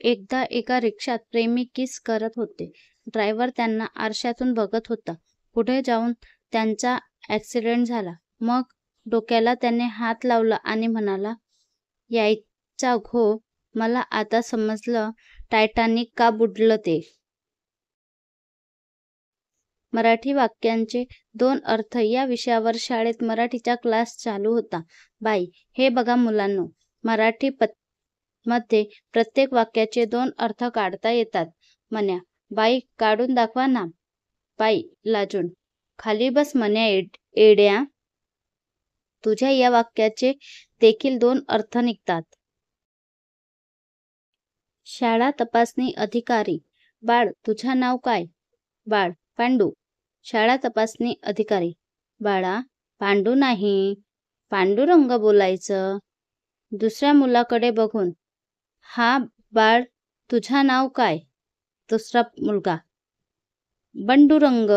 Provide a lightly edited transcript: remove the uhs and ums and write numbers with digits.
एकदा एका रिक्षात प्रेमी किस करत होते. ड्रायव्हर त्यांना आरशातून बघत होता. पुढे जाऊन त्यांचा ॲक्सिडेंट झाला. मग डोक्याला त्याने हात लावला आणि म्हणाला, यायचा घो, मला आता समजलं टायटॅनिक का बुडलं ते. मराठी वाक्यांचे 2 अर्थ या विषयावर शाळेत मराठीचा क्लास चालू होता. बाई, हे बघा मुलांनो, मराठी मध्ये प्रत्येक वाक्याचे 2 अर्थ काढता येतात म्हण्या. बाई, काढून दाखवा ना. बाई लाजून, खाली बस म्हण्या एड्या. तुझ्या या वाक्याचे देखील 2 अर्थ निघतात. शाळा तपासणी अधिकारी. बाळ, तुझं नाव काय? बाळ, पांडू. शाळा तपासणी अधिकारी. बाळा, पांडू नाही, पांडुरंग बोलायचं. दुसऱ्या मुलाकडे बघून, हा बाळ, तुझं नाव काय? दुसरा मुलगा, बंडुरंग.